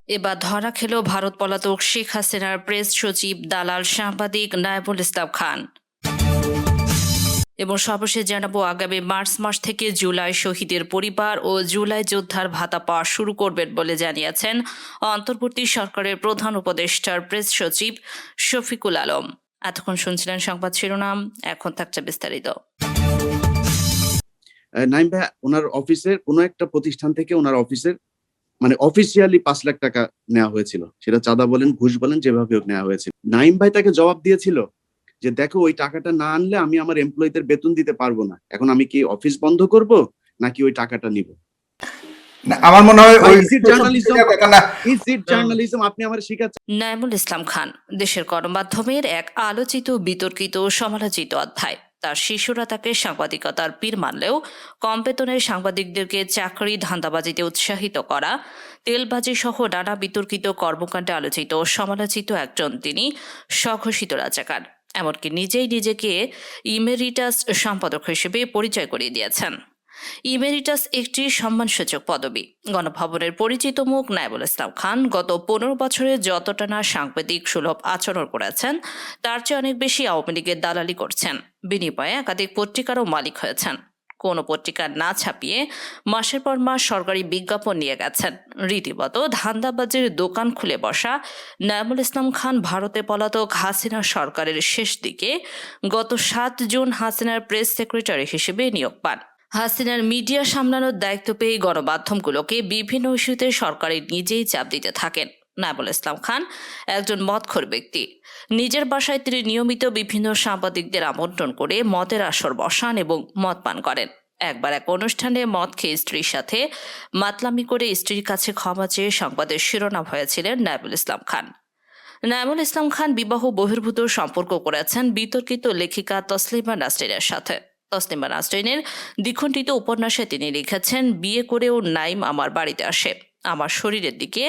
এবার ধরা খেল ভারত পলাতক শেখ হাসিনার প্রেস সচিব, দালাল, সাংবাদিক নায়েবুল ইসলাম খান। এবং সর্বশেষ জানাবো, আগামী মার্চ মাস থেকে জুলাই শহীদের পরিবার ও জুলাই যোদ্ধার ভাতা পাওয়া শুরু করবেন বলে জানিয়েছেন অন্তর্বর্তী সরকারের প্রধান উপদেষ্টার প্রেস সচিব শফিকুল আলম। এতক্ষণ শুনছিলেন সংবাদ শিরোনাম, এখন থাকছে বিস্তারিত। নাইম ভাই ওনার অফিসের কোনো একটা প্রতিষ্ঠান থেকে ওনার অফিসের মানে অফিসিয়ালি 5 লাখ টাকা নেওয়া হয়েছিল, সেটা চাঁদা বলেন ঘুষ বলেন যেভাবে হোক নেওয়া হয়েছিল। নাইম ভাই তাকে জবাব দিয়েছিল যে দেখো ওই টাকাটা না আনলে আমি আমার এমপ্লয়ীদের বেতন দিতে পারবো না, এখন আমি কি অফিস বন্ধ করব নাকি ওই টাকাটা নিব? আমার মনে হয় ওই জার্নালিজম আপনি আমার শিখাচ্ছেন। নায়েবুল ইসলাম খান দেশের গণমাধ্যমের এক আলোচিত, বিতর্কিত, সমালোচিত অধ্যায়। তার শিশুরা তাকে সাংবাদিকতার পীর মানলেও কম বেতনের সাংবাদিকদেরকে চাকরি ধান্দাবাজিতে উৎসাহিত করা, তেলবাজি সহ নানা বিতর্কিত কর্মকাণ্ডে আলোচিত ও সমালোচিত একজন তিনি স্বঘোষিত রাজাকার। এমনকি নিজেই নিজেকে ইমেরিটাস সম্পাদক হিসেবে পরিচয় করিয়ে দিয়েছেন। ইমেরিটাস একটি সম্মানসূচক পদবি। গণভবনের পরিচিত মুখ নায়েবুল ইসলাম খান গত 15 বছরে যতটা না সাংবাদিক সুলভ আচরণ করেছেন, তার চেয়ে অনেক বেশি আওয়ামী লীগের দালালি করছেন। বিনিময়ে একাধিক পত্রিকারও মালিক হয়েছেন। কোনো পত্রিকা না ছাপিয়ে মাসের পর মাস সরকারি বিজ্ঞাপন নিয়ে গেছেন। রীতিমতো ধান্দাবাজির দোকান খুলে বসা নায়েবুল ইসলাম খান ভারতে পলাতক হাসিনা সরকারের শেষ দিকে গত 7 জুন হাসিনার প্রেস সেক্রেটারি হিসেবে নিয়োগ পান। হাসিনার মিডিয়া সামলানোর দায়িত্ব পেয়ে গণমাধ্যমগুলোকে বিভিন্ন ইস্যুতে সরকারের নিজেই চাপ দিতে থাকেন। নায়েবুল ইসলাম খান একজন মদখোর ব্যক্তি। নিজের বাসায় তিনি নিয়মিত বিভিন্ন সাংবাদিকদের আমন্ত্রণ করে মদের আসর বসান এবং মদ পান করেন। একবার এক অনুষ্ঠানে মদ খেয়ে স্ত্রীর সাথে মাতলামি করে স্ত্রীর কাছে ক্ষমা চেয়ে সংবাদের শিরোনাম হয়েছিলেন নায়েবুল ইসলাম খান। নায়েবুল ইসলাম খান বিবাহ বহির্ভূত সম্পর্ক করেছেন বিতর্কিত লেখিকা তসলিমা নাসরিনের সাথে। তসলিমা নাসরিনের দ্বিখণ্ডিত উপন্যাসে তিনি লিখেছেন, বিয়ে করেও নাইম আমার বাড়িতে আসে, আমার শরীরের দিকে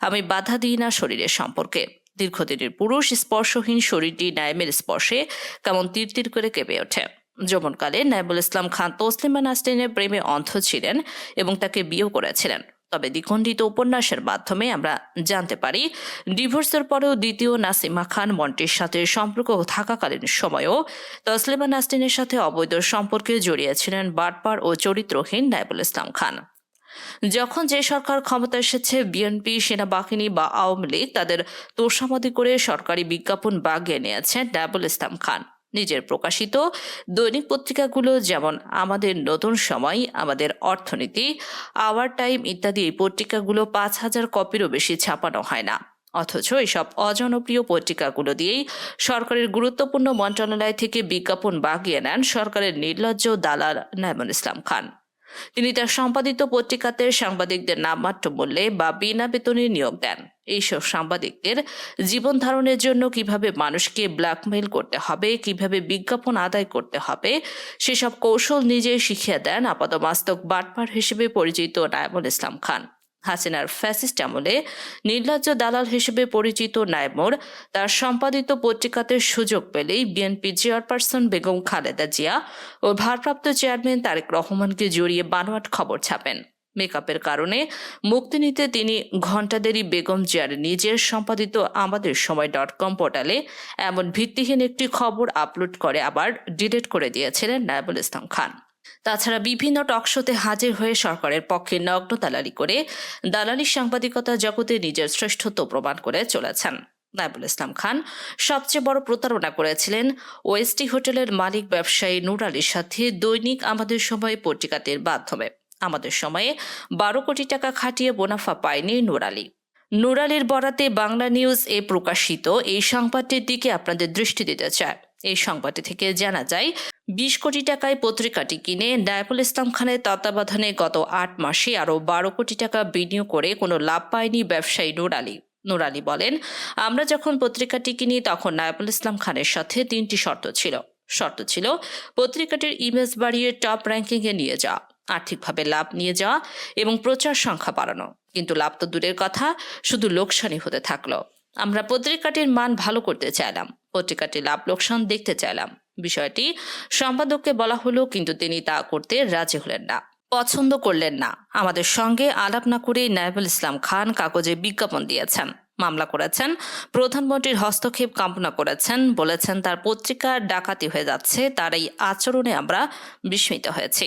আমি বাধা দিই না শরীরের সম্পর্কে। দীর্ঘদিনের পুরুষ স্পর্শহীন শরীরটি নাইমের স্পর্শে কেমন তীর করে কেঁপে ওঠে। যৌবনকালে নায়েবুল ইসলাম খান তসলিমা নাসরিনের প্রেমে অন্ধ ছিলেন এবং তাকে বিয়েও করেছিলেন। তবে দ্বিখণ্ডিত উপন্যাসের মাধ্যমে আমরা জানতে পারি, ডিভোর্সের পরেও দ্বিতীয় নাসিমা খান মন্টির সাথে সম্পর্ক থাকাকালীন সময়েও তসলিমা নাসরিনের সাথে অবৈধ সম্পর্কে জড়িয়েছিলেন বাটপার ও চরিত্রহীন নায়েবুল ইসলাম খান। যখন যে সরকার ক্ষমতা এসেছে, বিএনপি, সেনাবাহিনী বা আওয়ামী লীগ তাদের তোষামদি করে সরকারি বিজ্ঞাপন বাগিয়ে নিয়েছে নায়েবুল ইসলাম খান। নিজের প্রকাশিত দৈনিক পত্রিকাগুলো যেমন আমাদের নতুন সময়, আমাদের অর্থনীতি, আওয়ার টাইম ইত্যাদি এই পত্রিকাগুলো 5,000 কপিরও বেশি ছাপানো হয় না। অথচ এসব অজনপ্রিয় পত্রিকাগুলো দিয়েই সরকারের গুরুত্বপূর্ণ মন্ত্রণালয় থেকে বিজ্ঞাপন বাগিয়ে নেন সরকারের নির্লজ্জ দালাল নায়েবুল ইসলাম খান। তিনি তার সম্পাদিত পত্রিকাতে সাংবাদিকদের নামমাত্র মূল্যে বা বিনা বেতনে নিয়োগ দেন। এইসব সাংবাদিকদের জীবন ধারণের জন্য কিভাবে মানুষকে ব্ল্যাকমেইল করতে হবে, কিভাবে বিজ্ঞাপন আদায় করতে হবে, সেসব কৌশল নিজেই শিখিয়ে দেন আপাতমস্তক বাটপার হিসেবে পরিচিত নায়েবুল ইসলাম খান। হাসিনার ফ্যাসিস্ট আমলে নির্লজ্জ দালাল হিসেবে পরিচিত নায়েমুর তার সম্পাদিত পত্রিকাতে সুযোগ পেলেই বিএনপি চেয়ারপারসন বেগম খালেদা জিয়া ও ভারপ্রাপ্ত চেয়ারম্যান তারেক রহমানকে জড়িয়ে বানোয়াট খবর ছাপেন। মেকআপের কারণে মুক্তি নিতে তিনি ঘণ্টাদেরই বেগম জিয়ার নিজের সম্পাদিত আমাদের সময় .com পোর্টালে এমন ভিত্তিহীন একটি খবর আপলোড করে আবার ডিলিট করে দিয়েছিলেন নায়েবুল ইসলাম খান। তাছাড়া বিভিন্ন টকশোতে হাজির হয়ে সরকারের পক্ষে নগ্ন দালালি করে দালালি সাংবাদিকতা জগতে নিজের শ্রেষ্ঠত্ব প্রমাণ করে চলেছেন। নায়েবুল ইসলাম খান সবচেয়ে বড় প্রতারণা করেছিলেন ওয়েস্টি হোটেলের মালিক ব্যবসায়ী নূর আলীর সাথে দৈনিক আমাদের সময় পত্রিকাটির মাধ্যমে। আমাদের সময়ে 12 কোটি টাকা খাটিয়ে মুনাফা পায়নি নূর আলী। নূর আলীর বরাতে বাংলা নিউজ এ প্রকাশিত এই সংবাদটির দিকে আপনাদের দৃষ্টি দিতে চায়। এই সংবাদটি থেকে জানা যায়, 20 কোটি টাকায় পত্রিকাটি কিনে নায়েবুল ইসলাম খানের তত্ত্বাবধানে গত 8 মাসে আরও 12 কোটি টাকা বিনিয়োগ করে কোনো লাভ পায়নি ব্যবসায়ী নূর আলী। নূর আলী বলেন, আমরা যখন পত্রিকাটি কিনি তখন নায়েবুল ইসলাম খানের সাথে 3টি শর্ত ছিল। পত্রিকাটির ইমেজ বাড়িয়ে টপ র্যাঙ্কিংয়ে নিয়ে যাওয়া, আর্থিকভাবে লাভ নিয়ে যাওয়া এবং প্রচার সংখ্যা বাড়ানো। কিন্তু লাভ তো দূরের কথা, শুধু লোকসানই হতে থাকলো। আমরা পত্রিকাটির মান ভালো করতে চাইলাম, পত্রিকাটির লাভ লোকসান দেখতে চাইলাম। বিষয়টি সম্পাদককে বলা হলো, কিন্তু তিনি তা করতে রাজি হলেন না। পছন্দ করলেন না। আমাদের সঙ্গে আলাপ না করেই নাইবুল ইসলাম খান কাগজে বিজ্ঞাপন দিয়েছেন, মামলা করেছেন, প্রধানমন্ত্রীর হস্তক্ষেপ কামনা করেছেন, বলেছেন তার পত্রিকা ডাকাতি হয়ে যাচ্ছে। তার এই আচরণে আমরা বিস্মিত হয়েছি।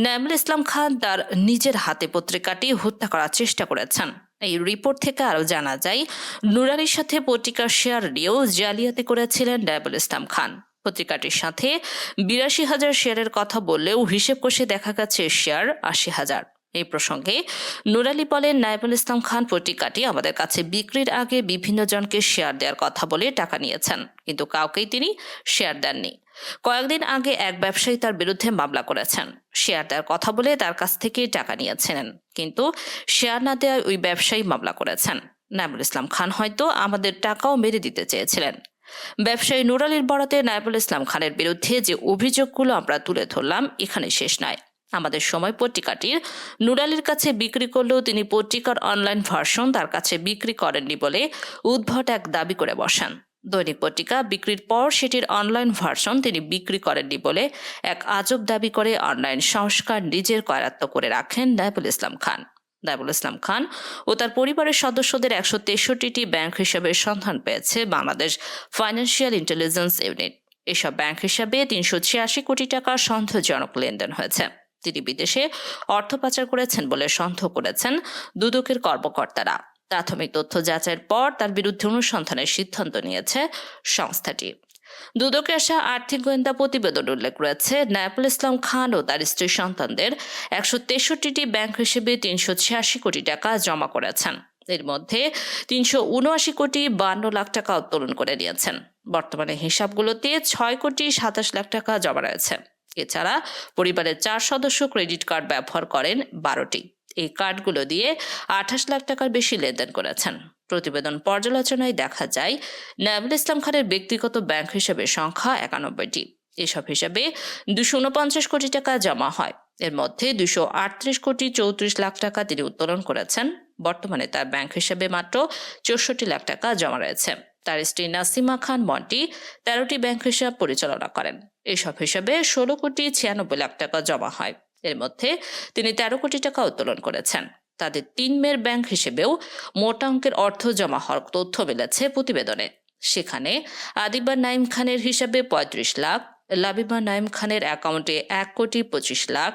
নাইবুল ইসলাম খান তার নিজের হাতে পত্রিকাটি হত্যা করার চেষ্টা করেছেন। এই রিপোর্ট থেকে আরও জানা যায়, নুরালির সাথে পত্রিকার শেয়ার নিয়েও জালিয়াতি করেছিলেন নাইবুল ইসলাম খান। পত্রিকাটির সাথে ৮২,০০০ শেয়ারের কথা বললেও হিসেব কষে দেখা গেছে শেয়ার ৮০,০০০। এই প্রসঙ্গে নুরালি বলেন, নাইবুল ইসলাম খান পত্রিকাটি আমাদের কাছে বিক্রির আগে বিভিন্ন জনকে শেয়ার দেওয়ার কথা বলে টাকা নিয়েছেন, কিন্তু কাউকেই তিনি শেয়ার দেননি। কয়েকদিন আগে এক ব্যবসায়ী তার বিরুদ্ধে মামলা করেছেন, শেয়ার দেওয়ার কথা বলে তার কাছ থেকে টাকা নিয়েছিলেন, কিন্তু শেয়ার না দেওয়ায় ওই ব্যবসায়ী মামলা করেছেন। নাইবুল ইসলাম খান হয়তো আমাদের টাকাও মেরে দিতে চেয়েছিলেন। ব্যবসায়ী নুরালির বরাতে নাইবুল ইসলাম খানের বিরুদ্ধে যে অভিযোগগুলো আমরা তুলে ধরলাম এখানে শেষ নয়। আমাদের সময় পত্রিকাটির নুরালির কাছে বিক্রি করলেও তিনি পত্রিকার অনলাইন ভার্সন তার কাছে বিক্রি করেননি বলে উদ্ভট এক দাবি করে বসান। দৈনিক পত্রিকা বিক্রির পর সেটির অনলাইন ভার্সন তিনি বিক্রি করেননি বলে এক আজব দাবি করে অনলাইন সংস্কার নিজের করায়ত্ত করে রাখেন নাইবুল ইসলাম খান। নাইবুল ইসলাম খান ও তার পরিবারের সদস্যদের ১৬৩টি ব্যাংক হিসাবের সন্ধান পেয়েছে বাংলাদেশ ফাইন্যান্সিয়াল ইন্টেলিজেন্স ইউনিট। এসব ব্যাংক হিসাবে ৩৮৬ কোটি টাকার সন্দেহজনক লেনদেন হয়েছে। তিনি বিদেশে অর্থ পাচার করেছেন বলে সন্দেহ করেছেন দুদকের কর্মকর্তারা। প্রাথমিক তথ্য যাচাইয়ের পর তার বিরুদ্ধে অনুসন্ধানের সিদ্ধান্ত নিয়েছে সংস্থাটি। দুদকে আসা আর্থিক গোয়েন্দা প্রতিবেদন উল্লেখ রয়েছে, নাইবুল ইসলাম খান ও তার স্ত্রী সন্তানদের ১৬৩টি ব্যাংক হিসেবে ৩৮৬ কোটি টাকা জমা করেছেন। এর মধ্যে ৩৭৯ কোটি ৫২ লাখ টাকা উত্তোলন করে নিয়েছেন। বর্তমানে হিসাবগুলোতে ৬ কোটি ২৭ লাখ টাকা জমা রয়েছে। এছাড়া পরিবারের ৪ সদস্য ক্রেডিট কার্ড ব্যবহার করেন ১২টি। এই কার্ডগুলো দিয়ে ২৮ লাখ টাকার বেশি লেনদেন করেছেন। প্রতিবেদন পর্যালোচনায় দেখা যায়, নাইবুল ইসলাম খানের ব্যক্তিগত ব্যাংক হিসেবে সংখ্যা ৯১টি। এসব হিসাবে ২৪৯ কোটি টাকা জমা হয়। এর মধ্যে ২৩৮ কোটি ৩৪ লাখ টাকা তিনি উত্তোলন করেছেন। বর্তমানে তার ব্যাংক হিসেবে মাত্র ৬৪ লাখ টাকা জমা রয়েছে। তার স্ত্রী নাসিমা খান মন্টি ১৩টি ব্যাংক হিসাব পরিচালনা করেন। এসব হিসাবে ১৬ কোটি ৯৬ লাখ টাকা জমা হয়। এর মধ্যে তিনি ১৩ কোটি টাকা উত্তোলন করেছেন। তাদের ৩ মেয়ের ব্যাংক হিসেবেও মোটা অঙ্কের অর্থ জমা হওয়ার তথ্য মিলেছে প্রতিবেদনে। সেখানে আদিবা নাইম খানের হিসাবে ৩৫ লাখ, লাবিবা নাইম খানের অ্যাকাউন্টে ১ কোটি ২৫ লাখ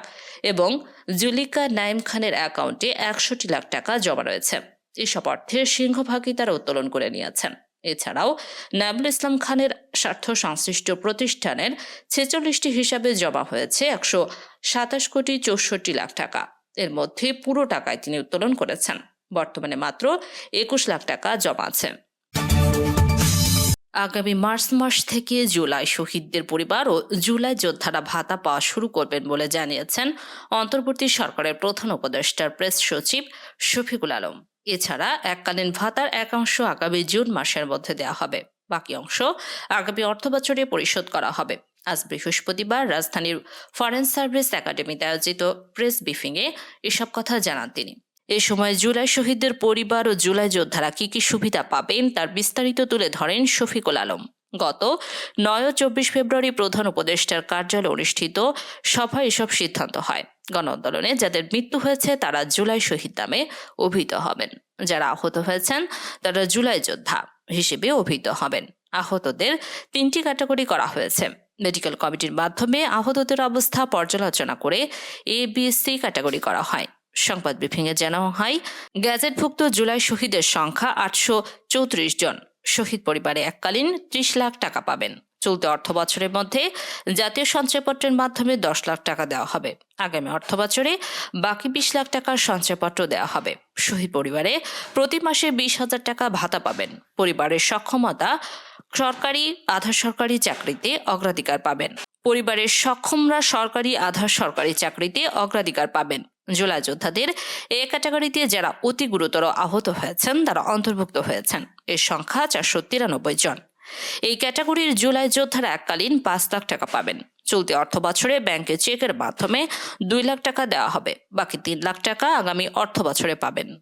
এবং জুলিকা নাইম খানের অ্যাকাউন্টে ৬১ লাখ টাকা জমা রয়েছে। এসব অর্থের সিংহভাগই তারা উত্তোলন করে নিয়েছেন। এছাড়াও নাইবুল ইসলাম খানের স্বার্থ সংশ্লিষ্ট প্রতিষ্ঠানের ৪৬টি হিসাবে জমা হয়েছে ১২৭ কোটি ৬৪ লাখ টাকা। এর মধ্যে পুরো টাকায় তিনি উত্তোলন করেছেন। বর্তমানে মাত্র ২১ লাখ টাকা জমা আছে। আগামী মার্চ মাস থেকে জুলাই শহীদদের পরিবার ও জুলাই যোদ্ধারা ভাতা পাওয়া শুরু করবেন বলে জানিয়েছেন অন্তর্বর্তী সরকারের প্রধান উপদেষ্টার প্রেস সচিব শফিকুল আলম। এছাড়া এককালীন ভাতার এক অংশ আগামী জুন মাসের মধ্যে দেওয়া হবে, বাকি অংশ আগামী অর্থবছরে পরিশোধ করা হবে। আজ বৃহস্পতিবার রাজধানীর ফরেন সার্ভিস একাডেমিতে আয়োজিত প্রেস ব্রিফিংয়ে এসব কথা জানান তিনি। এ সময় জুলাই শহীদদের পরিবার ও জুলাই যোদ্ধারা কি কি সুবিধা পাবেন তার বিস্তারিত তুলে ধরেন শফিকুল আলম। গত ৯ ও ২৪ ফেব্রুয়ারি প্রধান উপদেষ্টার কার্যালয়ে অনুষ্ঠিত সভায় এসব সিদ্ধান্ত হয়। গণ আন্দোলনে যাদের মৃত্যু হয়েছে তারা জুলাই শহীদ নামে অভিহিত হবেন। যারা আহত হয়েছেন তারা জুলাই যোদ্ধা হিসেবে অভিহিত হবেন। আহতদের ৩টি ক্যাটাগরি করা হয়েছে। মেডিকেল কমিটির মাধ্যমে আহতদের অবস্থা পর্যালোচনা করে ABC ক্যাটাগরি করা হয়। সংবাদ ব্রিফিংয়ে জানানো হয়, গ্যাজেটভুক্ত জুলাই শহীদের সংখ্যা ৮৩৪ জন। শহীদ পরিবারে এককালীন ৩০ লাখ টাকা পাবেন। চলতি অর্থ বছরের মধ্যে জাতীয় সঞ্চয়পত্রের মাধ্যমে ১০ লাখ টাকা দেওয়া হবে। আগামী অর্থ বছরে বাকি ২০ লাখ টাকার সঞ্চয়পত্র দেওয়া হবে। শহীদ পরিবারে প্রতি মাসে ২০,০০০ টাকা ভাতা পাবেন। পরিবারের সক্ষমতা সরকারি আধা সরকারি চাকরিতে অগ্রাধিকার পাবেন। পরিবারের সক্ষমরা সরকারি আধা সরকারি চাকরিতে অগ্রাধিকার পাবেন। জুলাই যোদ্ধাদের এ ক্যাটাগরিতে যারা অতি গুরুতর আহত হয়েছেন তারা অন্তর্ভুক্ত হয়েছেন। এর সংখ্যা ৪৯৩ জন। এই ক্যাটাগরির জুলাই যোদ্ধারা এককালীন ৫ লাখ টাকা পাবেন। চলতি অর্থ বছরে ব্যাংকে চেকের মাধ্যমে ২ লাখ টাকা দেওয়া হবে। বাকি ৩ লাখ টাকা আগামী অর্থ বছরে পাবেন।